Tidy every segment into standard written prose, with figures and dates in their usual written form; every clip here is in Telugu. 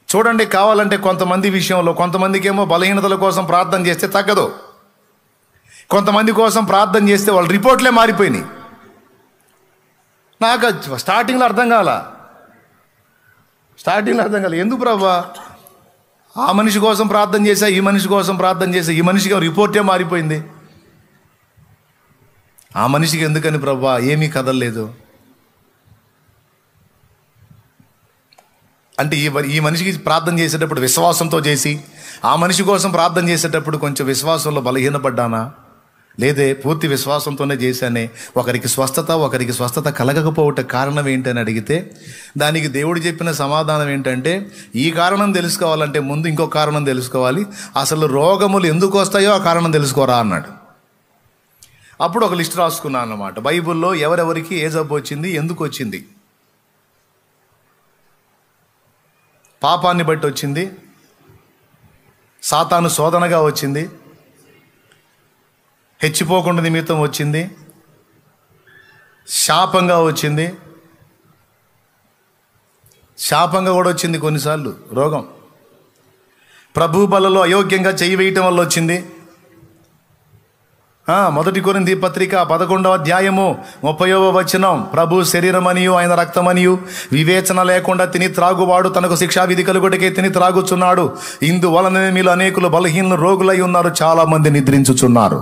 చూడండి, కావాలంటే కొంతమంది విషయంలో కొంతమందికి ఏమో బలహీనతల కోసం ప్రార్థన చేస్తే తగ్గదు, కొంతమంది కోసం ప్రార్థన చేస్తే వాళ్ళ రిపోర్ట్లే మారిపోయినాయి. నాకు స్టార్టింగ్లో అర్థం కాల, ఎందుకు ప్రభా ఆ మనిషి కోసం ప్రార్థన చేశా, ఈ మనిషి కోసం ప్రార్థన చేశా, ఈ మనిషికి రిపోర్టే మారిపోయింది. ఆ మనిషికి ఎందుకని ప్రభా ఏమీ కదలలేదు అంటే ఈ మనిషికి ప్రార్థన చేసేటప్పుడు విశ్వాసంతో చేసి, ఆ మనిషి కోసం ప్రార్థన చేసేటప్పుడు కొంచెం విశ్వాసంలో బలహీనపడ్డానా, లేదే పూర్తి విశ్వాసంతోనే చేశానే, ఒకరికి స్వస్థత కలగకపోవట కారణం ఏంటని అడిగితే దానికి దేవుడు చెప్పిన సమాధానం ఏంటంటే, ఈ కారణం తెలుసుకోవాలంటే ముందు ఇంకో కారణం తెలుసుకోవాలి, అసలు రోగములు ఎందుకు వస్తాయో ఆ కారణం తెలుసుకోరా అన్నాడు. అప్పుడు ఒక లిస్ట్ రాసుకున్నాను అన్నమాట. బైబిల్లో ఎవరెవరికి ఏ జబ్బు వచ్చింది, ఎందుకు వచ్చింది, పాపాన్ని బట్టి వచ్చింది, సాతాను శోధనగా వచ్చింది, హెచ్చిపోకుండా నిమిత్తం వచ్చింది, శాపంగా వచ్చింది, శాపంగా కూడా వచ్చింది కొన్నిసార్లు రోగం, ప్రభు బలలో అయోగ్యంగా చెయ్యి వేయటం వల్ల వచ్చింది. 1 కొరింథీ పత్రిక 11వ అధ్యాయము 30వ వచనం, ప్రభు శరీరమనియు ఆయన రక్తమనియు వివేచన లేకుండా తిని త్రాగువాడు తనకు శిక్షా విధి కలుగుటకే తిని త్రాగుచున్నాడు, ఇందువలనే మీలో అనేకులు బలహీన రోగులై ఉన్నారు, చాలా మంది నిద్రించుచున్నారు.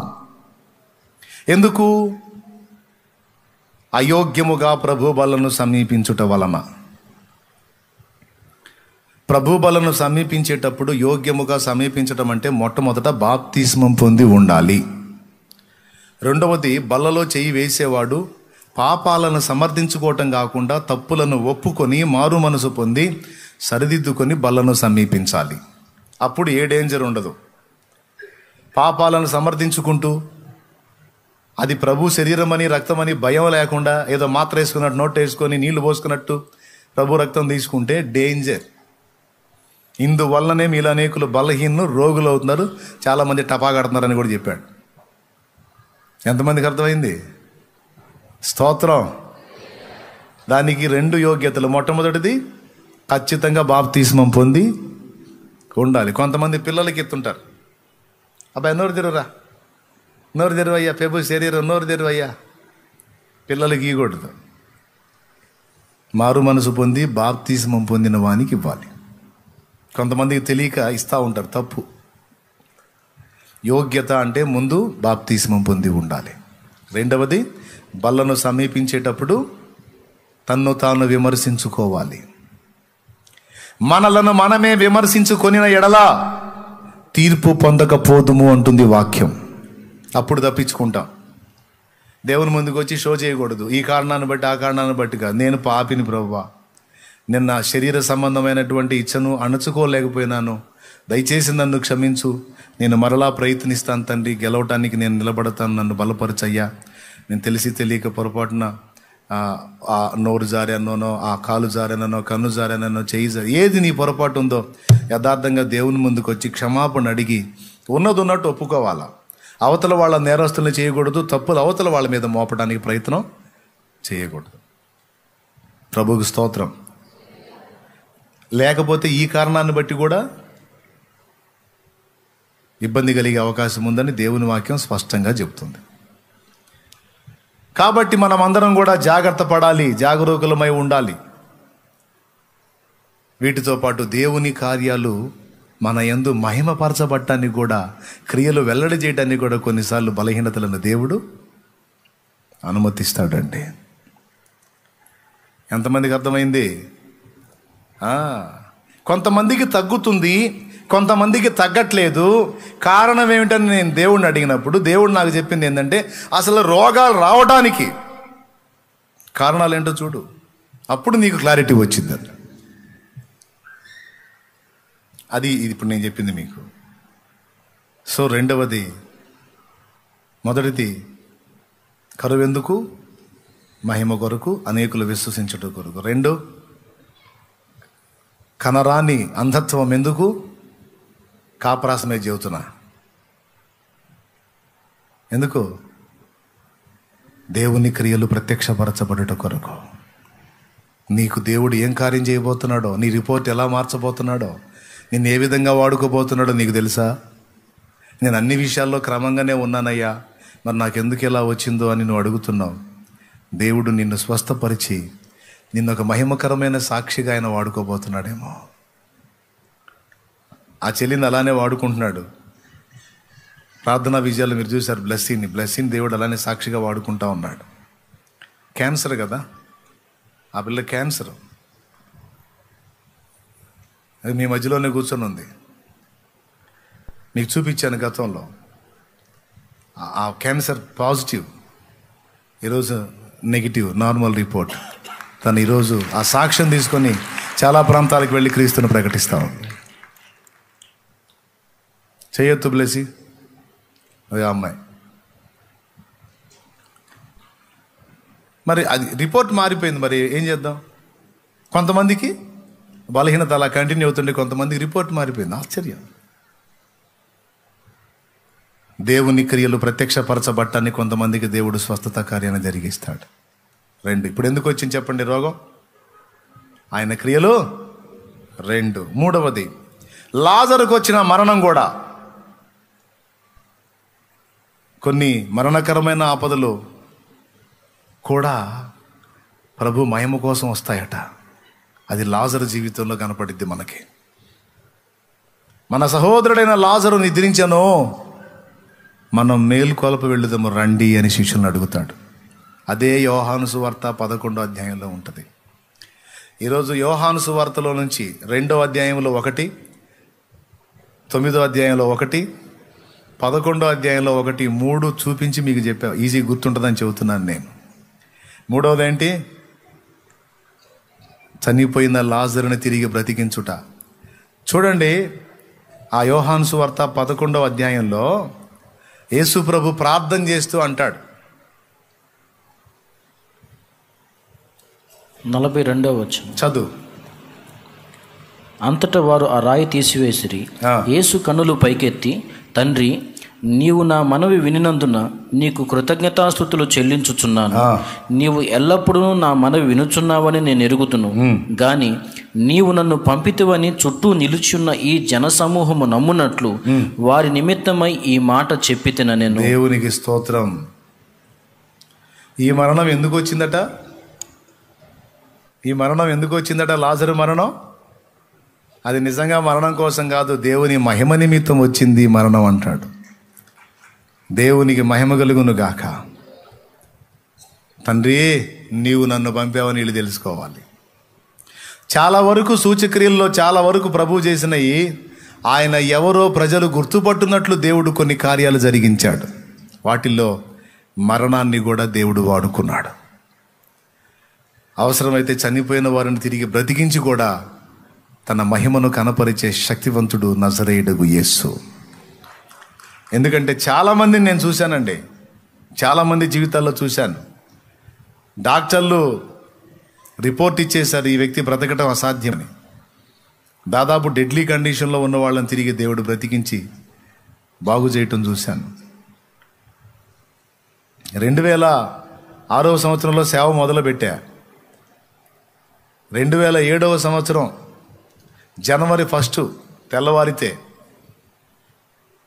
ఎందుకు? అయోగ్యముగా ప్రభు బలను సమీపించుట వలన. ప్రభు బలను సమీపించేటప్పుడు యోగ్యముగా సమీపించటం అంటే మొట్టమొదట బాప్తిస్మం పొంది ఉండాలి. రెండవది, బల్లలో చెయ్యి వేసేవాడు పాపాలను సమర్థించుకోవటం కాకుండా తప్పులను ఒప్పుకొని మారు మనసు పొంది సరిదిద్దుకొని బల్లను సమీపించాలి. అప్పుడు ఏ డేంజర్ ఉండదు. పాపాలను సమర్థించుకుంటూ అది ప్రభు శరీరమని రక్తమని భయం లేకుండా ఏదో మాత్ర వేసుకున్నట్టు నోట్ వేసుకొని నీళ్లు పోసుకున్నట్టు ప్రభు రక్తం తీసుకుంటే డేంజర్. ఇందువల్లనే మీలో అనేకులు బలహీనలు రోగులు అవుతున్నారు, చాలామంది టపాకడుతున్నారని కూడా చెప్పాడు. ఎంతమందికి అర్థమైంది? స్తోత్రం. దానికి 2 యోగ్యతలు. మొట్టమొదటిది ఖచ్చితంగా బాప్తిస్మం పొంది ఉండాలి. కొంతమంది పిల్లలకి ఎత్తుంటారు, అబ్బాయి నోరు తెరువురా, నోరు తెరువయ్యా, ప్రభు శరీరం నోరు తెరువయ్యా, పిల్లలకి ఇవ్వకూడదు. మారు మనసు పొంది బాప్తిస్మం పొందిన వానికి ఇవ్వాలి. కొంతమందికి తెలియక ఇస్తూ ఉంటారు, తప్పు. యోగ్యత అంటే ముందు బాప్తిస్మం పొంది ఉండాలి. రెండవది, బల్లను సమీపించేటప్పుడు తన్ను తాను విమర్శించుకోవాలి. మనలను మనమే విమర్శించుకొనిన ఎడల తీర్పు పొందకపోదుము అంటుంది వాక్యం. అప్పుడు తప్పించుకుంటాం. దేవుని ముందుకు వచ్చి షో చేయకూడదు, ఈ కారణాన్ని బట్టి ఆ కారణాన్ని బట్టి కాదు. నేను పాపిని ప్రభువా, నేను నా శరీర సంబంధమైనటువంటి ఇచ్చను అణుచుకోలేకపోయినాను, దయచేసి నన్ను క్షమించు, నేను మరలా ప్రయత్నిస్తాను తండ్రి, గెలవటానికి నేను నిలబడతాను, నన్ను బలపరచయ్యా. నేను తెలిసి తెలియక పొరపాటున ఆ నోరు జారానో, ఆ కాలు జారానో, కన్ను జారానో, చెయ్యి జారి, ఏది నీ పొరపాటు ఉందో యథార్థంగా దేవుని ముందుకు వచ్చి క్షమాపణ అడిగి ఉన్నది ఉన్నట్టు ఒప్పుకోవాలా. అవతల వాళ్ళ నేరస్తుల్ని చేయకూడదు, తప్పులు అవతల వాళ్ళ మీద మోపడానికి ప్రయత్నం చేయకూడదు. ప్రభువుకు స్తోత్రం. లేకపోతే ఈ కారణాన్ని బట్టి కూడా ఇబ్బంది కలిగే అవకాశం ఉందని దేవుని వాక్యం స్పష్టంగా చెబుతుంది. కాబట్టి మనం అందరం కూడా జాగ్రత్త పడాలి, జాగరూకులమై ఉండాలి. వీటితో పాటు దేవుని కార్యాలు మన యందు మహిమపరచబట్టానికి కూడా, క్రియలు వెల్లడి చేయడానికి కూడా కొన్నిసార్లు బలహీనతలను దేవుడు అనుమతిస్తాడండి. ఎంతమందికి అర్థమైంది? కొంతమందికి తగ్గుతుంది, కొంతమందికి తగ్గట్లేదు. కారణం ఏమిటని నేను దేవుడిని అడిగినప్పుడు దేవుడు నాకు చెప్పింది ఏంటంటే, అసలు రోగాలు రావడానికి కారణాలు ఏంటో చూడు, అప్పుడు నీకు క్లారిటీ వచ్చింది. అది ఇప్పుడు నేను చెప్పింది మీకు. సో రెండవది, మొదటిది కరువెందుకు? మహిమ కొరకు, అనేకులు విశ్వసించుట కొరకు. 2, కనరాని అంధత్వం ఎందుకు? కాపరాసమే చెబుతున్నా. ఎందుకు? దేవుని క్రియలు ప్రత్యక్షపరచబడుట కొరకు. నీకు దేవుడు ఏం కార్యం చేయబోతున్నాడో, నీ రిపోర్ట్ ఎలా మార్చబోతున్నాడో, నిన్ను ఏ విధంగా వాడుకోబోతున్నాడో నీకు తెలుసా? నేను అన్ని విషయాల్లో క్రమంగానే ఉన్నానయ్యా, మరి నాకెందుకు ఎలా వచ్చిందో అని నువ్వు అడుగుతున్నావు. దేవుడు నిన్ను స్వస్థపరిచి నిన్ను ఒక మహిమకరమైన సాక్షిగా ఆయన వాడుకోబోతున్నాడేమో. ఆ చెల్లిని అలానే వాడుకుంటున్నాడు. ప్రార్థనా విజయాలు మీరు చూశారు. బ్లెస్సింగ్ దేవుడు అలానే సాక్షిగా వాడుకుంటా ఉన్నాడు. క్యాన్సర్ కదా ఆ పిల్ల, క్యాన్సర్. అది మీ మధ్యలోనే కూర్చొని ఉంది. మీకు చూపించాను గతంలో. ఆ క్యాన్సర్ పాజిటివ్, ఈరోజు నెగిటివ్, నార్మల్ రిపోర్ట్. తను ఈరోజు ఆ సాక్ష్యం తీసుకొని చాలా ప్రాంతాలకు వెళ్ళి క్రీస్తుని ప్రకటిస్తాం. చేయొత్తు బ్లెసి అదే అమ్మాయి. మరి అది రిపోర్ట్ మారిపోయింది, మరి ఏం చేద్దాం? కొంతమందికి బలహీనత అలా కంటిన్యూ అవుతుండే, కొంతమందికి రిపోర్ట్ మారిపోయింది. ఆశ్చర్యం. దేవుని క్రియలు ప్రత్యక్షపరచబట్టాన్ని కొంతమందికి దేవుడు స్వస్థత కార్యాన్ని జరిగిస్తాడు. 2. ఇప్పుడు ఎందుకు వచ్చింది చెప్పండి రోగం? ఆయన క్రియలు 2. 3వది, లాజరుకు వచ్చిన మరణం కూడా. కొన్ని మరణకరమైన ఆపదలు కూడా ప్రభు మహిమ కోసం వస్తాయట. అది లాజరు జీవితంలో కనపడిద్ది మనకి. మన సహోదరుడైన లాజరు నిద్రించను, మనం మేల్కొలప వెళ్ళుదాము రండి అని శిష్యులను అడుగుతాడు. అదే యోహాను సువార్త 11వ అధ్యాయంలో ఉంటుంది. ఈరోజు యోహాను సువార్తలో నుంచి 2వ అధ్యాయంలో 1, 9వ అధ్యాయంలో 1, 11వ అధ్యాయంలో 1, 3 చూపించి మీకు చెప్పా. ఈజీ గుర్తుంటుందని చెబుతున్నాను నేను. 3వది ఏంటి? చనిపోయిన లాజరుని తిరిగి బ్రతికించుట. చూడండి, ఆ యోహాను సువార్త 11వ అధ్యాయంలో యేసు ప్రభు ప్రార్థన చేస్తూ అంటాడు. 42వ వచనం చదువు. అంతటా వారు ఆ రాయి తీసివేసిరి. యేసు కన్నులు పైకెత్తి, తండ్రి, నీవు నా మనవి వినినందున నీకు కృతజ్ఞతాస్తుతులు చెల్లించుచున్నాను. నీవు ఎల్లప్పుడూ నా మనవి వినుచున్నావని నేను ఎరుగుతును. గాని నీవు నన్ను పంపితివని చుట్టూ నిలుచున్న ఈ జనసమూహము నమ్మునట్లు వారి నిమిత్తమై ఈ మాట చెప్పితిన నేను. దేవునికి స్తోత్రం. ఈ మరణం ఎందుకు వచ్చిందట? లాజరు మరణం అది నిజంగా మరణం కోసం కాదు, దేవుని మహిమ నిమిత్తం వచ్చింది మరణం అంటాడు. దేవునికి మహిమ కలుగును గాక. తండ్రి, నీవు నన్ను పంపావని వీళ్ళు తెలుసుకోవాలి. చాలా వరకు సూచక్రియల్లో చాలా వరకు ప్రభు చేసినవి ఆయన ఎవరో ప్రజలు గుర్తుపట్టున్నట్లు దేవుడు కొన్ని కార్యాలు జరిగించాడు. వాటిల్లో మరణాన్ని కూడా దేవుడు వాడుకున్నాడు. అవసరమైతే చనిపోయిన వారిని తిరిగి బ్రతికించి కూడా తన మహిమను కనపరిచే శక్తివంతుడు నజరేయుడగు యేసు. ఎందుకంటే చాలామందిని నేను చూశానండి, చాలామంది జీవితాల్లో చూశాను. డాక్టర్లు రిపోర్ట్ ఇచ్చేశారు, ఈ వ్యక్తి బ్రతకటం అసాధ్యమని. దాదాపు డెడ్లీ కండిషన్లో ఉన్న వాళ్ళని తిరిగి దేవుడు బ్రతికించి బాగు చేయటం చూశాను. 2006వ సంవత్సరంలో సేవ మొదలుపెట్టా. 2007వ సంవత్సరం జనవరి 1 తెల్లవారితే,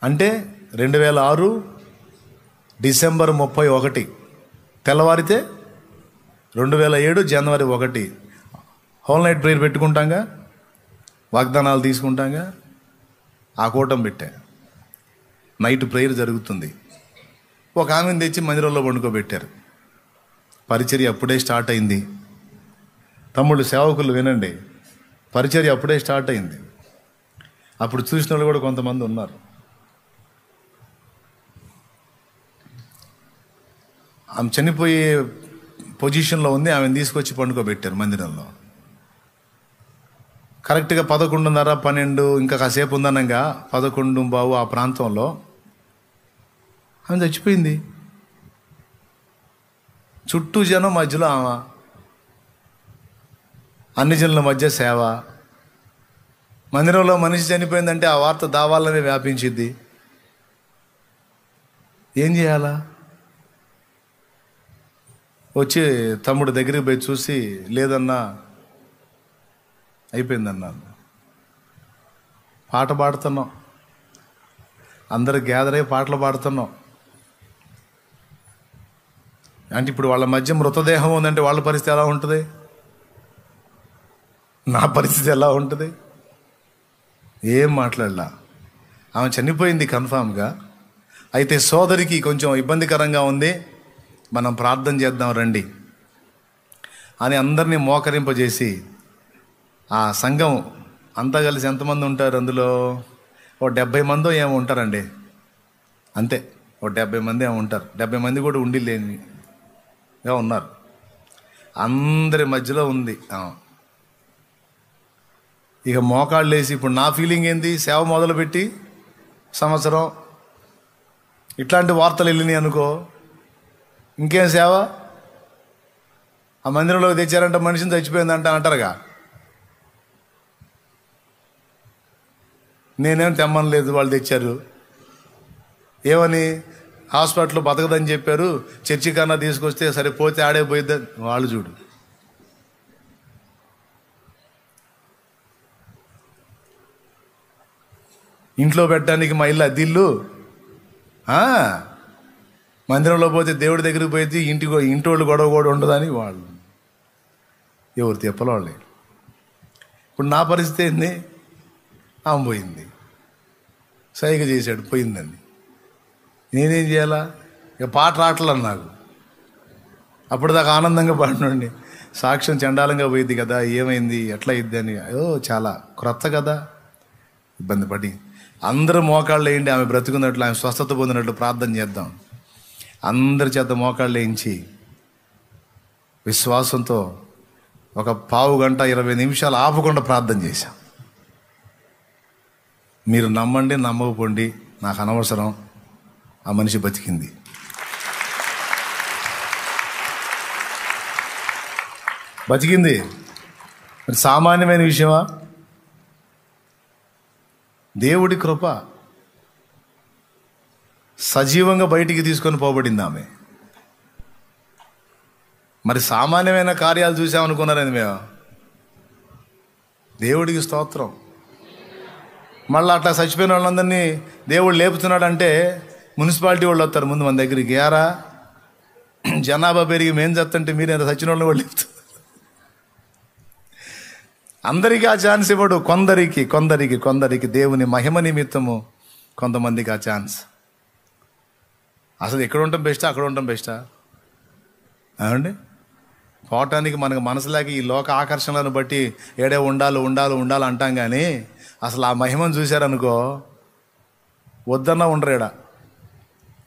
అంటే 2006 డిసెంబర్ 31 తెల్లవారితే 2007 జనవరి 1 హోల్ నైట్ ప్రేయర్ పెట్టుకుంటాంగా, వాగ్దానాలు తీసుకుంటాంగా, ఆ కూటం పెట్టా. నైట్ ప్రేయర్ జరుగుతుంది. ఒక ఆమెను తెచ్చి మందిరంలో వండుకోబెట్టారు. పరిచర్య అప్పుడే స్టార్ట్ అయింది. తమ్ముళ్ళు సేవకులు వినండి, పరిచర్య అప్పుడే స్టార్ట్ అయింది. అప్పుడు చూసిన వాళ్ళు కూడా కొంతమంది ఉన్నారు. ఆమె చనిపోయే పొజిషన్లో ఉంది. ఆమెను తీసుకొచ్చి పండుకోబెట్టారు మందిరంలో. కరెక్ట్గా 11:30, 12 ఇంకా కాసేపు ఉందనగా 11:15 ఆ ప్రాంతంలో ఆమె చచ్చిపోయింది. చుట్టూ జనం, మధ్యలో ఆమె, అన్ని జనుల మధ్య సేవ. మందిరంలో మనిషి చనిపోయిందంటే ఆ వార్త దావాలనే వ్యాపించిద్ది. ఏం చేయాలా? వచ్చి తమ్ముడు దగ్గరికి పోయి చూసి, లేదన్నా అయిపోయిందన్నాను. పాట పాడుతున్నాం, అందరు గ్యాదర్ అయ్యి పాటలు పాడుతున్నాం. అంటే ఇప్పుడు వాళ్ళ మధ్య మృతదేహం ఉందంటే వాళ్ళ పరిస్థితి ఎలా ఉంటుంది, నా పరిస్థితి ఎలా ఉంటుంది? ఏం మాట్లాడలా. ఆమె చనిపోయింది కన్ఫామ్గా. అయితే సోదరికి కొంచెం ఇబ్బందికరంగా ఉంది, మనం ప్రార్థన చేద్దాం రండి అని అందరినీ మోకరింపజేసి, ఆ సంఘం అంతా కలిసి ఎంతమంది ఉంటారు అందులో? 70 మందో ఏమో ఉంటారండి, అంతే. 70 మంది ఏమో ఉంటారు. 70 మంది కూడా ఉండి లేనిగా ఉన్నారు. అందరి మధ్యలో ఉంది. ఇక మోకాళ్ళు వేసి, ఇప్పుడు నా ఫీలింగ్ ఏంది, సేవ మొదలుపెట్టి సంవత్సరం ఇట్లాంటి వార్తలు వెళ్ళినాయి అనుకో, ఇంకేం సేవ? ఆ మందిరంలోకి తెచ్చారంట, మనిషిని చచ్చిపోయిందంట అంటారుగా. నేనేం తెమ్మనలేదు, వాళ్ళు తెచ్చారు. ఏమని? హాస్పిటల్లో బతకదని చెప్పారు, చర్చి కన్నా తీసుకొస్తే సరిపోతే ఆడే పోయిద్దని వాళ్ళు. చూడు, ఇంట్లో పెట్టడానికి మా ఇల్లు అద్దిల్లు, మందిరంలో పోతే దేవుడి దగ్గరికి పోతే ఇంటోళ్ళు గొడవ కూడా ఉండదని వాళ్ళు. ఎవరు తిప్పలు వాళ్ళే. ఇప్పుడు నా పరిస్థితి ఏంది? ఆమె పోయింది, సైగ చేశాడు, పోయిందండి. నేనేం చేయాలా? ఇక పాట రావట్లేదు నాకు. అప్పటిదాకా ఆనందంగా పాడినండి, సాక్ష్యం చండాలంగా పోయింది కదా, ఏమైంది, ఎట్లా అయింది అని చాలా క్రొత్త కదా. ఇబ్బంది పడి అందరూ మోకాళ్ళు వేయండి, ఆమె బ్రతుకున్నట్లు, ఆమె స్వస్థత పొందినట్లు ప్రార్థన చేద్దాం. అందరి చేత మోకాళ్ళు వేయించి విశ్వాసంతో ఒక పావు గంట 20 నిమిషాలు ఆపకుండా ప్రార్థన చేశాం. మీరు నమ్మండి, నమ్మకపోండి, నాకు అనవసరం. ఆ మనిషి బతికింది. బతికింది. మరి సామాన్యమైన విషయమా? దేవుడి కృప. సజీవంగా బయటికి తీసుకొని పోబడింది ఆమె. మరి సామాన్యమైన కార్యాలు చూసామనుకున్నారని మేము. దేవుడికి స్తోత్రం. మళ్ళీ అట్లా చచ్చిపోయిన వాళ్ళందరినీ దేవుడు లేపుతున్నాడంటే మున్సిపాలిటీ వాళ్ళు వస్తారు ముందు మన దగ్గరికి. యారా జనాభా పెరిగి మేము చేస్తుంటే మీరేనా చచ్చిన వాళ్ళని వాళ్ళు లేపుతారు. అందరికీ ఆ ఛాన్స్ ఇవ్వడు, కొందరికి కొందరికి కొందరికి దేవుని మహిమ నిమిత్తము కొంతమందికి ఆ ఛాన్స్. అసలు ఎక్కడ ఉండటం బెస్టా, అక్కడ ఉండటం బెస్టా? ఏమండి, పోవటానికి మనకు మనసులాగ ఈ లోక ఆకర్షణలను బట్టి ఏడే ఉండాలి ఉండాలి ఉండాలి అంటాం. కానీ అసలు ఆ మహిమను చూశారనుకో, వద్దన్నా ఉండరేడా,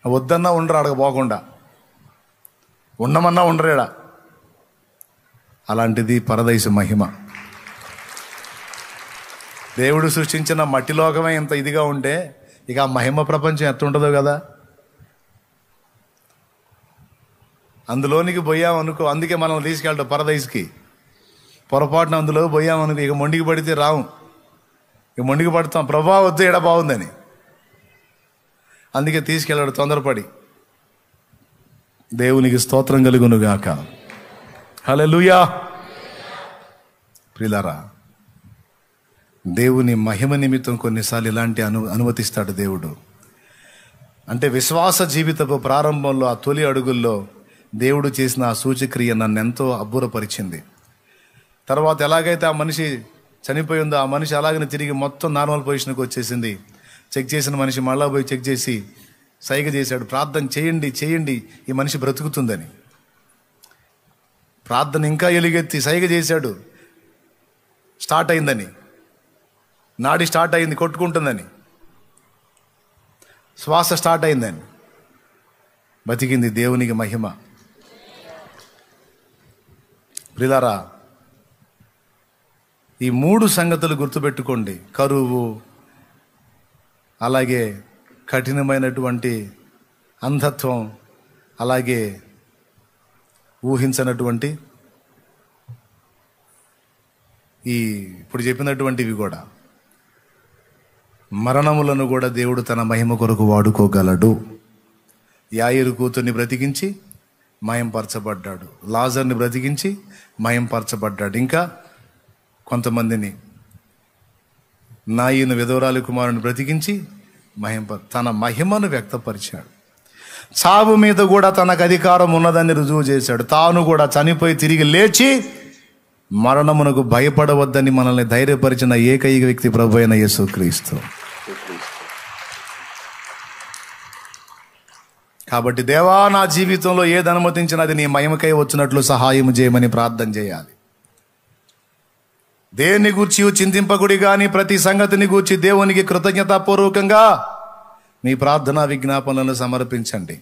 వద్దన్నా ఉండరు, అడగ పోకుండా ఉండమన్నా ఉండరేడా. అలాంటిది పరదేశ మహిమ. దేవుడు సృష్టించిన మట్టి లోకమే ఇంత ఇదిగా ఉంటే ఇక ఆ మహిమ ప్రపంచం ఎంత ఉంటుందో కదా. అందులోనికి పోయామనుకో, అందుకే మనం తీసుకెళ్ళటం పరదేశ్కి. పొరపాటున అందులో పోయామనుకో, ఇక మొండికి పడితే రాము. ఇక మొండికి పడతాం, ప్రభా వద్దు ఎడ బాగుందని. అందుకే తీసుకెళ్ళాడు తొందరపడి. దేవునికి స్తోత్రం కలుగునుగాక. హల్లెలూయా. ప్రియులారా, దేవుని మహిమ నిమిత్తం కొన్నిసార్లు ఇలాంటి అనుమతిస్తాడు దేవుడు. అంటే విశ్వాస జీవితపు ప్రారంభంలో, ఆ తొలి అడుగుల్లో దేవుడు చేసిన ఆ సూచక్రియ నన్ను ఎంతో అబ్బురపరిచింది. తర్వాత ఎలాగైతే ఆ మనిషి చనిపోయిందో, ఆ మనిషి అలాగనే తిరిగి మొత్తం నార్మల్ పొజిషన్కి వచ్చేసింది. చెక్ చేసిన మనిషి మళ్ళా పోయి చెక్ చేసి సైగ చేశాడు, ప్రార్థన చేయండి చేయండి, ఈ మనిషి బ్రతుకుతుందని. ప్రార్థన ఇంకా ఎలుగెత్తి సైగ చేశాడు, స్టార్ట్ అయిందని, నాడి స్టార్ట్ అయింది, కొట్టుకుంటుందని, శ్వాస స్టార్ట్ అయిందని. బతికింది. దేవునికి మహిమ. ప్రియులారా, ఈ 3 సంగతులు గుర్తుపెట్టుకోండి. కరువు, అలాగే కఠినమైనటువంటి అంధత్వం, అలాగే ఊహించనటువంటి ఈ ఇప్పుడు చెప్పినటువంటివి కూడా, మరణములను కూడా దేవుడు తన మహిమ కొరకు వాడుకోగలడు. యాయిరు కూతుర్ని బ్రతికించి మయంపరచబడ్డాడు, లాజర్ని బ్రతికించి మయంపరచబడ్డాడు. ఇంకా కొంతమందిని నాయను విధవరాలి కుమారుని బ్రతికించి తన మహిమను వ్యక్తపరిచాడు. చావు మీద కూడా తనకు అధికారం ఉన్నదని రుజువు చేశాడు. తాను కూడా చనిపోయి తిరిగి లేచి మరణమునకు భయపడవద్దని మనల్ని ధైర్యపరిచిన ఏకైక వ్యక్తి ప్రభు అయిన యేసుక్రీస్తు. కాబట్టి దేవా, నా జీవితంలో ఏది అనుమతించినా అది నీ మహిమకై వచ్చినట్లు సహాయం చేయమని ప్రార్థన చేయాలి. దేన్ని గూర్చి చింతింపకుడి కానీ ప్రతి సంగతిని గూర్చి దేవునికి కృతజ్ఞతాపూర్వకంగా మీ ప్రార్థనా విజ్ఞాపనలను సమర్పించండి.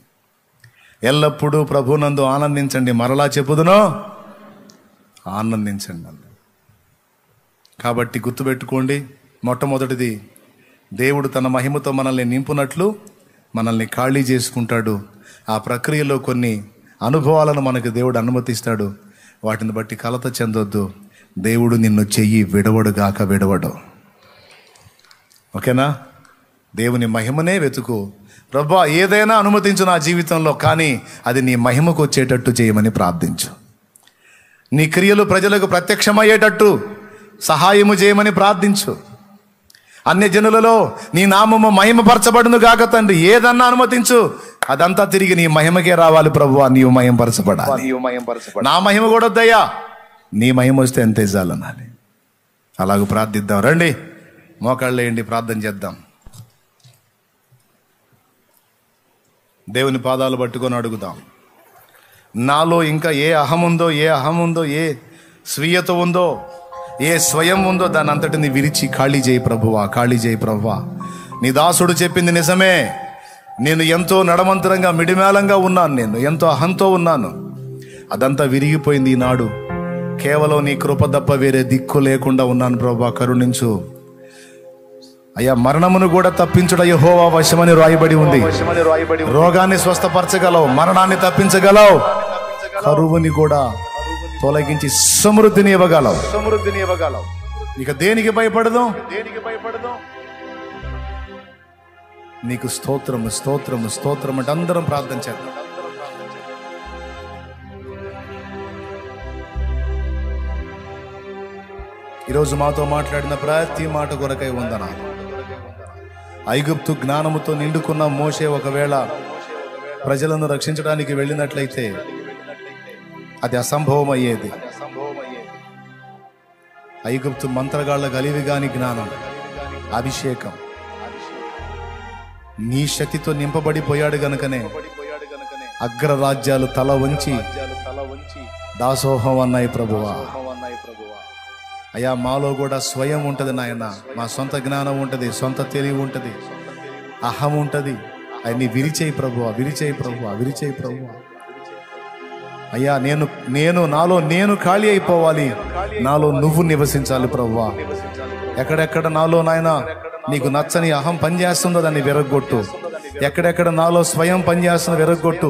ఎల్లప్పుడూ ప్రభునందు ఆనందించండి. మరలా చెప్పుదునో, ఆనందించండి. కాబట్టి గుర్తుపెట్టుకోండి, మొట్టమొదటిది దేవుడు తన మహిమతో మనల్ని నింపునట్లు మనల్ని ఖాళీ చేసుకుంటాడు. ఆ ప్రక్రియలో కొన్ని అనుభవాలను మనకు దేవుడు అనుమతిస్తాడు. వాటిని బట్టి కలత చెందొద్దు. దేవుడు నిన్ను చెయ్యి విడవడుగాక విడవడు. ఓకేనా? దేవుని మహిమనే వెతుకు. ప్రభువా, ఏదైనా అనుమతించు నా జీవితంలో, కానీ అది నీ మహిమకు వచ్చేటట్టు చేయమని ప్రార్థించు. నీ క్రియలు ప్రజలకు ప్రత్యక్షమయ్యేటట్టు సహాయము చేయమని ప్రార్థించు. అన్య జనులలో నీ నామము మహిమపరచబడును గాక తండ్రి. ఏదన్నా అనుమతించు, అదంతా తిరిగి నీ మహిమకే రావాలి. ప్రభువా, నీవు మహిమపరచబడాలి. నా మహిమ కూడా వద్దయ్యా, నీ మహిమ వస్తే ఎంతే చాలనాలి. అలాగూ ప్రార్థిద్దాం. రండి, మోకాళ్ళు వేయండి, ప్రార్థన చేద్దాం. దేవుని పాదాలు పట్టుకొని అడుగుదాం. నాలో ఇంకా ఏ అహం ఉందో, ఏ స్వీయత ఉందో, ఏ స్వయం ఉందో, దాని అంతటిని విరిచి ఖాళీ చేయి ప్రభువా, ఖాళీ చేయి ప్రభువా. నీ దాసుడు చెప్పింది నిజమే. నేను ఎంతో నడమంతరంగా మిడిమేళంగా ఉన్నాను, నేను ఎంతో అహంతో ఉన్నాను. అదంతా విరిగిపోయింది ఈనాడు. కేవలం నీ కృప తప్ప వేరే దిక్కు లేకుండా ఉన్నాను ప్రభువా, కరుణించు అయ్యా. మరణమును కూడా తప్పించుట యెహోవా వశమని రాయబడి ఉంది. రోగాన్ని స్వస్థపరచగలవు, మరణాన్ని తప్పించగలవు, కరువుని కూడా తొలగించి సమృద్ధిని ఇవ్వగలవు. ఇక దేనికి భయపడదు? నీకు స్తోత్రము, స్తోత్రము, స్తోత్రం అంటే అందరం ప్రార్థన చేద్దాం. ఈరోజు మాతో మాట్లాడిన ప్రతి మాట కొరకై వందనాలు. ఐగుప్తు జ్ఞానముతో నిండుకున్న మోషే ఒకవేళ ప్రజలను రక్షించడానికి వెళ్ళినట్లయితే అది అసంభవం అయ్యేది. ఐగుప్తు మంత్రగాళ్ల గలివిగాని జ్ఞానం, అభిషేకం నీ శక్తితో నింపబడిపోయాడు గనుకనే అగ్రరాజ్యాలు తల వంచి దాసోహం అన్నాయి ప్రభువా. అయ్యా, మాలో కూడా స్వయం ఉంటుంది నాయన. మా సొంత జ్ఞానం ఉంటుంది, సొంత తెలివి ఉంటుంది, అహం ఉంటుంది. అయ్యి విరిచేయి ప్రభువా, విరిచేయి ప్రభువా, విరిచేయి ప్రభువా. అయ్యా, నాలో నేను ఖాళీ అయిపోవాలి, నాలో నువ్వు నివసించాలి ప్రభువా. ఎక్కడెక్కడ నాలో నాయన నీకు నచ్చని అహం పనిచేస్తుందో దాన్ని విరగొట్టు. ఎక్కడెక్కడ నాలో స్వయం పనిచేస్తుందో విరగొట్టు.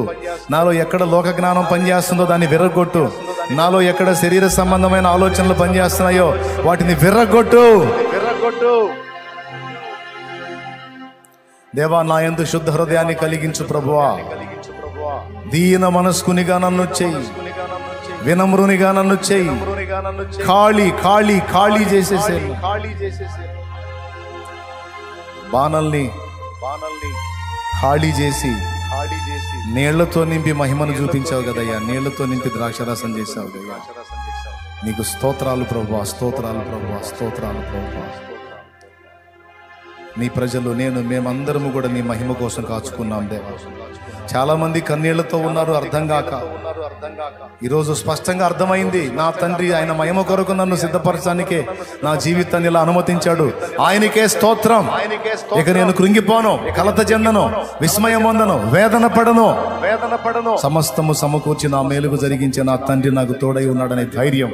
నాలో ఎక్కడ లోక జ్ఞానం పనిచేస్తుందో దాన్ని విరగొట్టు. నాలో ఎక్కడ శరీర సంబంధమైన ఆలోచనలు పనిచేస్తున్నాయో వాటిని విరగొట్టు. దేవా, నా యందు శుద్ధ హృదయాన్ని కలిగించు ప్రభువా. దీన మనస్కునిగా నన్ను చెయ్యి, వినమ్రునిగా నన్ను చెయ్యి. ఖాళీ ఖాళీ ఖాళీ చేసేసే బాణల్ని ఖాళీ చేసి నీళ్లతో నింపి మహిమను చూపించావు కదయ్యా. నీళ్లతో నింపి ద్రాక్షరసం చేశావు కదయ్యా. నీకు స్తోత్రాలు ప్రభువా, స్తోత్రాలు ప్రభువా, స్తోత్రాలు ప్రభువా. నీ ప్రజలు మేమందరము కూడా నీ మహిమ కోసం కాచుకున్నాం దేవా. చాలా మంది కన్నీళ్లతో ఉన్నారు, అర్థం కాక. ఈరోజు స్పష్టంగా అర్థమైంది, నా తండ్రి ఆయన మహిమ కొరకు నన్ను సిద్ధపరచడానికే నా జీవితాన్ని ఇలా అనుమతించాడు. ఆయనకే స్తోత్రం. ఇక నేను కృంగిపోను, కలత చెందను, విస్మయం పొందను, వేదన పడను. సమస్తము సమకూర్చి నా మేలుకు జరిగించే నా తండ్రి నాకు తోడై ఉన్నాడనే ధైర్యం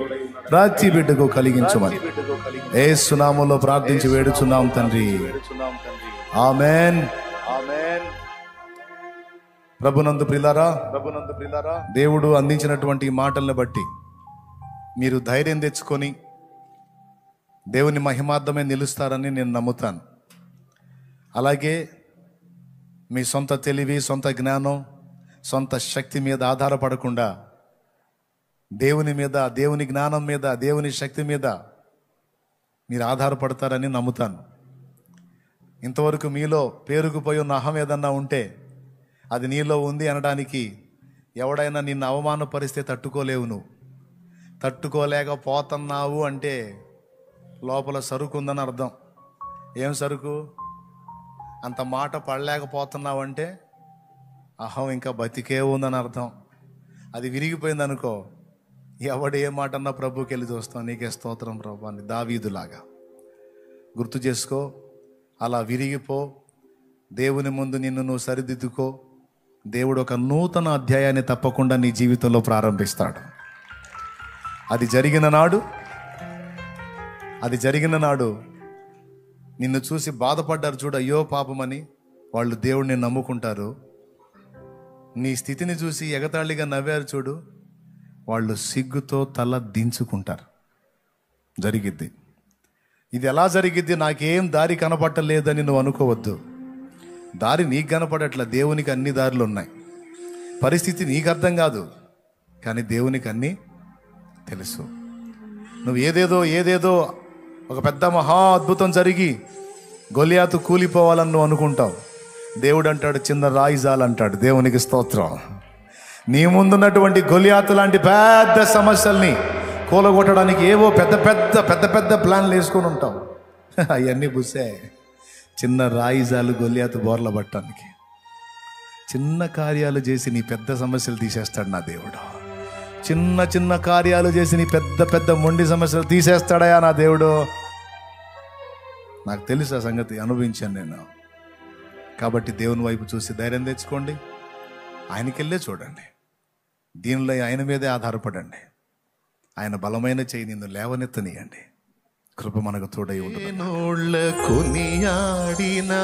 ప్రతి బిడ్డకు కలిగించమని యేసు నామములో ప్రార్థించి వేడుచున్నాం తండ్రి. ఆమేన్. ప్రభునందు ప్రియులారా, దేవుడు అందించినటువంటి మాటలను బట్టి మీరు ధైర్యం తెచ్చుకొని దేవుని మహిమార్థమే నిలుస్తారని నేను నమ్ముతాను. అలాగే మీ సొంత తెలివి, సొంత జ్ఞానం, సొంత శక్తి మీద ఆధారపడకుండా దేవుని మీద, దేవుని జ్ఞానం మీద, దేవుని శక్తి మీద మీరు ఆధారపడతారని నమ్ముతాను. ఇంతవరకు మీలో పేరుకుపోయి ఉన్న అహం ఏదన్నా ఉంటే అది నీలో ఉంది అనడానికి ఎవడైనా నిన్ను అవమానపరిస్తే తట్టుకోలేవు. నువ్వు తట్టుకోలేకపోతున్నావు అంటే లోపల సరుకు ఉందని అర్థం. ఏం సరుకు? అంత మాట పడలేకపోతున్నావు అంటే అహం ఇంకా బతికే ఉందని అర్థం. అది విరిగిపోయింది అనుకో, ఎవడు ఏ మాట అన్నా ప్రభుకి వెళ్ళి చూస్తాం, నీకే స్తోత్రం ప్రభు అని దావీదులాగా. గుర్తు చేసుకో, అలా విరిగిపో, దేవుని ముందు నిన్ను నువ్వు సరిదిద్దుకో. దేవుడు ఒక నూతన అధ్యాయాన్ని తప్పకుండా నీ జీవితంలో ప్రారంభిస్తాడు. అది జరిగిన నాడు నిన్ను చూసి బాధపడ్డారు చూడు, అయ్యో పాపమని. వాళ్ళు దేవుడిని నమ్ముకుంటారు. నీ స్థితిని చూసి ఎగతాళిగా నవ్వారు చూడు, వాళ్ళు సిగ్గుతో తల దించుకుంటారు. జరిగిద్ది. ఇది ఎలా జరిగిద్ది? నాకేం దారి కనపట్టలేదని నువ్వు అనుకోవద్దు. దారి నీకు కనపడట్ల, దేవునికి అన్ని దారులు ఉన్నాయి. పరిస్థితి నీకు అర్థం కాదు, కానీ దేవునికి అన్నీ తెలుసు. నువ్వు ఏదేదో ఒక పెద్ద మహా అద్భుతం జరిగి గొలియాతు కూలిపోవాలని నువ్వు అనుకుంటావు. దేవుడు అంటాడు, చిన్న రాయి జాలంటాడు. దేవునికి స్తోత్రం. నీ ముందున్నటువంటి గొలియాతు లాంటి పెద్ద సమస్యల్ని కూలగొట్టడానికి ఏవో పెద్ద ప్లాన్లు వేసుకొని ఉంటావు. అవన్నీ బుస్సే. చిన్న రాయి జాలు గొలియాతు బోర్ల పట్టడానికి. చిన్న కార్యాలు చేసి నీ పెద్ద సమస్యలు తీసేస్తాడు నా దేవుడు. చిన్న కార్యాలు చేసి నీ పెద్ద మొండి సమస్యలు తీసేస్తాడయా నా దేవుడు. నాకు తెలుసు ఆ సంగతి, అనుభవించాను నేను. కాబట్టి దేవుని వైపు చూసి ధైర్యం తెచ్చుకోండి. ఆయనకెళ్ళే చూడండి. దీనిలో ఆయన మీదే ఆధారపడండి. ఆయన బలమైన చేయి నిన్ను లేవనెత్తనీయండి. కృప మనకు తోడై ఉంటుంది. కొనియాడినా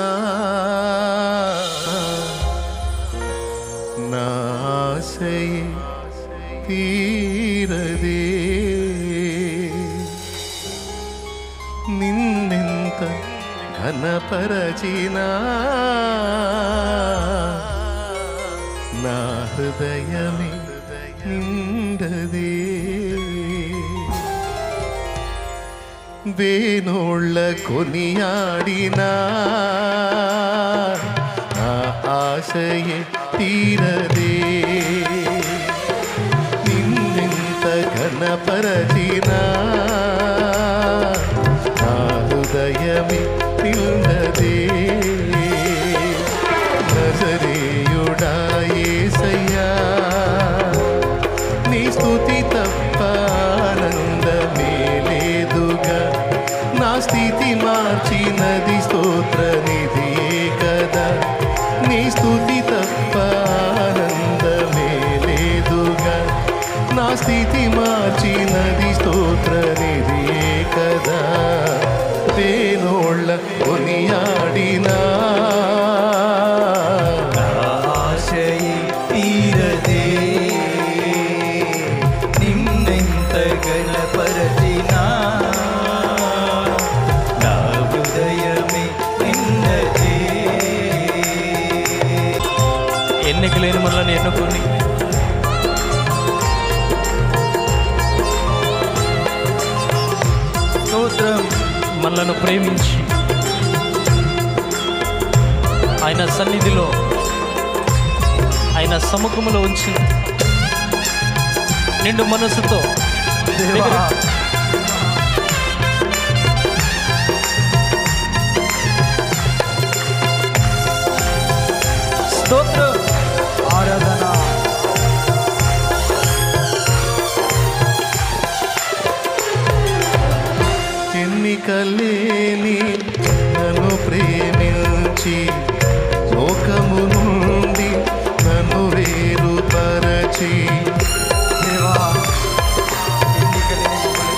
తీరదే, నిన్నెంత ఘనపరచినా నా హృదయమే నిండదే. వేణోళ్ళ కొనియాడినా నా ఆశయే తీరదే, నిన్నెంత ఘనపరచినా నా హృదయమే నిండదే. నజరేయుడా యేసయ్యా, నీ స్తుతి తప్ప ఆనందమే లేదుగా. నా స్థితి మార్చినది స్తోత్ర నిధియే కదా. నీ స్తుతి తప్ప ఆనందమే లేదుగా. నా స్థితి మార్చినది స్తోత్ర నిధియే కదా. వేణోళ్ళ కొనియాడినా ఆశయే తీరదే, నిన్నెంత ఘనపరచినా నా హృదయమే నిన్నదే. ఎన్నిక లేని మనల్ని ఎన్నుకొని స్తోత్రం, మనలను ప్రేమించి ఆయన సన్నిధిలో ఆయన సముఖములో ఉంచి నిండు మనసుతో స్తోత్రం ఆరాధన. ఎన్నికలేని నన్ను ప్రేమించి లోకము నుండి నన్ను వేరుపరచి దేవా, ఎన్నికలేని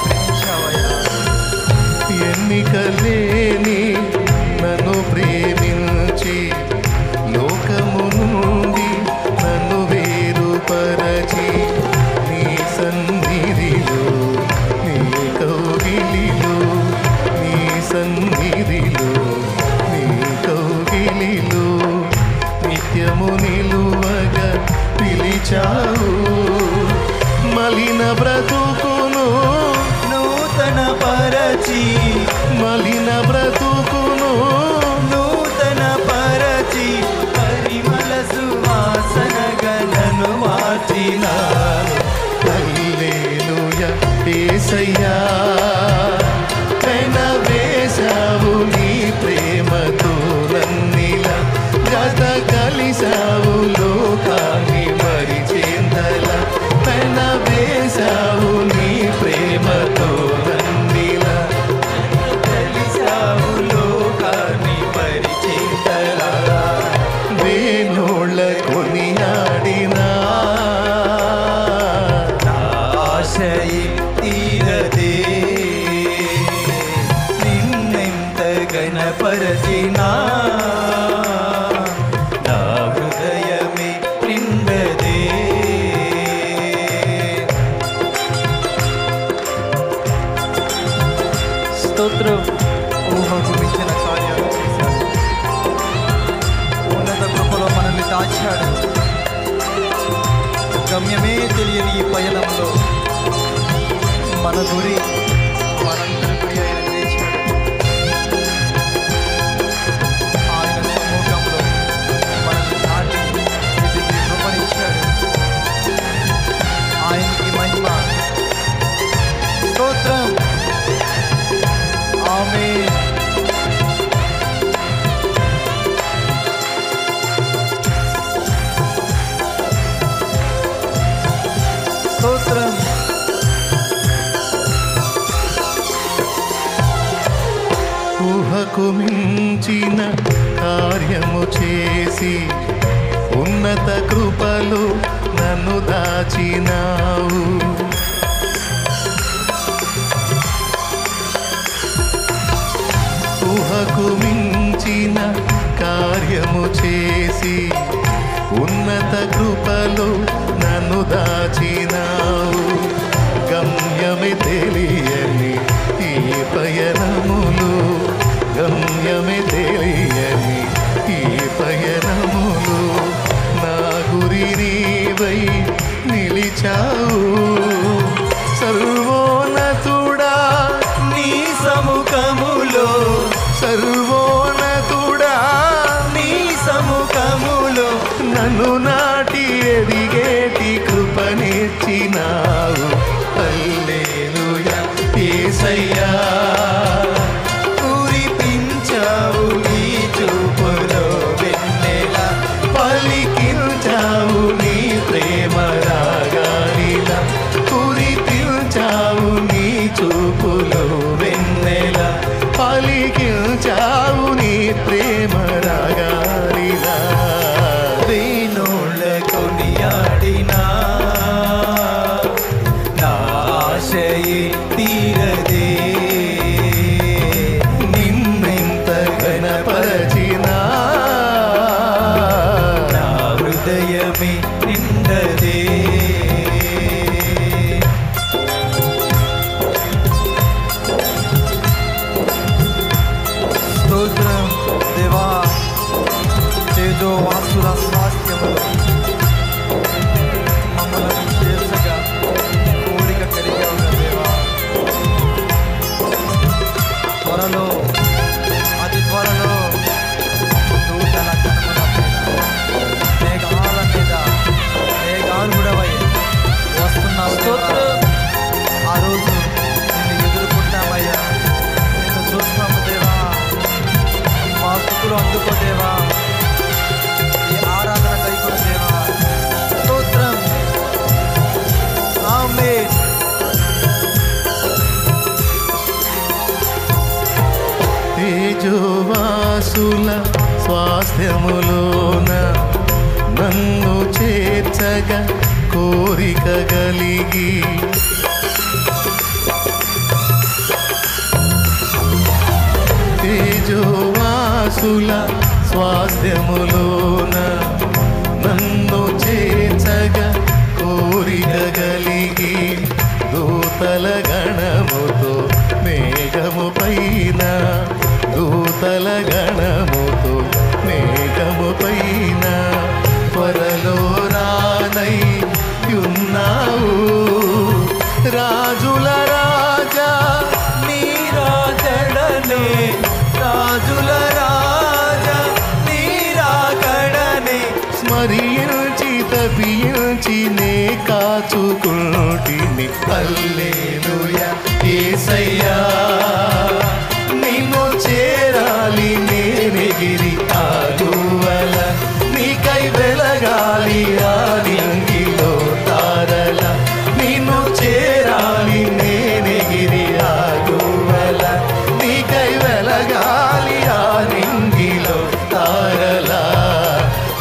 ఘనపరచినా నా హృదయమే నిండదే. స్తోత్రం. ఊహకు మించిన కార్యాలు చేశాడు. ఉన్నత కృపలో మనల్ని దాచాడు. గమ్యమే తెలియని ఈ పయనంలో మన గురి మనందరి గురి ఆయన చేశాడు. ఆయన సముఖంలో మనల్ని దాటి వీటికి కృపనిచ్చాడు. ఆయనకి మహిమ. స్తోత్రం. ఆమేన్. స్తోత్రం. ఊహకు మించిన కార్యము చేసి ఉన్నత కృపలు నన్ను దాచినావు. ఊహకు మించిన కార్యము చేసి ఉన్నత కృపలు నన్ను దాచినావు. గమ్యమే తెలియని ఈ పయనములు, గమ్యమే తెలియని ఈ పయనములు, నా గురి నీవై నిలిచావు. సర్వోన్నతుడా నీ సముఖములో, సర్వోన్నతుడా నీ సముఖములో నన్ను నాటి ఎదిగేటి కృపనిచ్చినావు. హల్లెలూయా యేసయ్యా. కురిపించావు నీ చూపులో వెన్నెల, పలికించావు నీ ప్రేమ రాగాలిలా. కురిపించావు నీ చూపులో వెన్నెల, పలికించావు నీ ప్రేమ రాగాలిలా. వేణోళ్ళ కొనియాడినా నా ఆశయే తీరదే. నిన్నెంత ఘనపరచినా నా హృదయమే నిండదే. స్తోత్రం దేవా. తేజో వాసుల స్వాస్థ్యములు మమ్మల్ని చేర్చగా కోరిక కలిగావు దేవా. త్వరలో, అతి త్వరలో దూతల కనుమల మేఘాల మీద మేఘాలుడవై వస్తున్నావు దేవా. ఆ రోజు నిన్ను ఎదుర్కొంటామయ్యా. నిన్ను చూస్తాము దేవా. మా స్థుతులు అందుకో దేవా. ఈ ఆరాధన కైకొను దేవా. స్తోత్రం. ఆమేన్. తేజోవాసుల స్వాస్థ్యములోన నన్ను చేర్చగా కోరిక కలిగి, తేజోవాసుల స్వాస్థ్యములోన నన్ను చేర్చగా కోరిక కలిగి, దూతల గణముతో మేఘము పైన, దూతల గణముతో మేఘము పైన త్వరలో రానై ఉన్నావు. రాజుల రాజా నీ రాజడనే, రాజుల రాజా నీ రాకడనే, స్మరించి తపించి నే కాచుకుంటిని. హల్లెలూయా యేసయ్యా. నిన్ను చేరాలి నేనెగిరి ఆగువల, నీకై వెలగాలి ఆ నింగిలో తారల. నిన్ను చేరాలి నేనెగిరి ఆగువల, నీకై వెలగాలి ఆ నింగిలో తారల.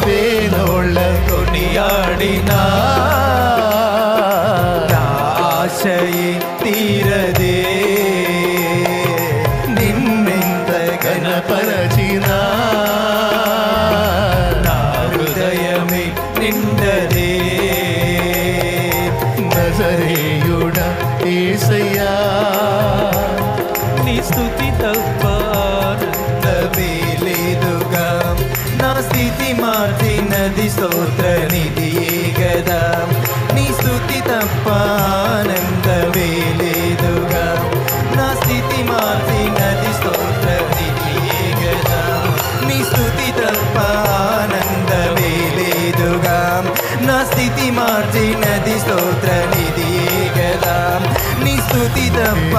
వేణోళ్ళ కొనియాడినా నా ఆశయే తీరదే. తలచిన నా హృదయమే నిండదే నజరేయుడ యేసయ్యా నీ స్తుతి తప్ప ఆనందమే లేదుగా నా స్థితి మార్చినది స్తోత్ర నిధియే గదా నీ స్తుతి తప్ప ఆనందమే లేదుగా నా స్థితి మార్చినది స్తోత్ర నిధియే గదా నీ స్తుతి తప్ప ఆనందమే లేదుగా నా స్థితి మార్చినది స్తోత్ర నిధియే గదా నీ స్తుతి తప్ప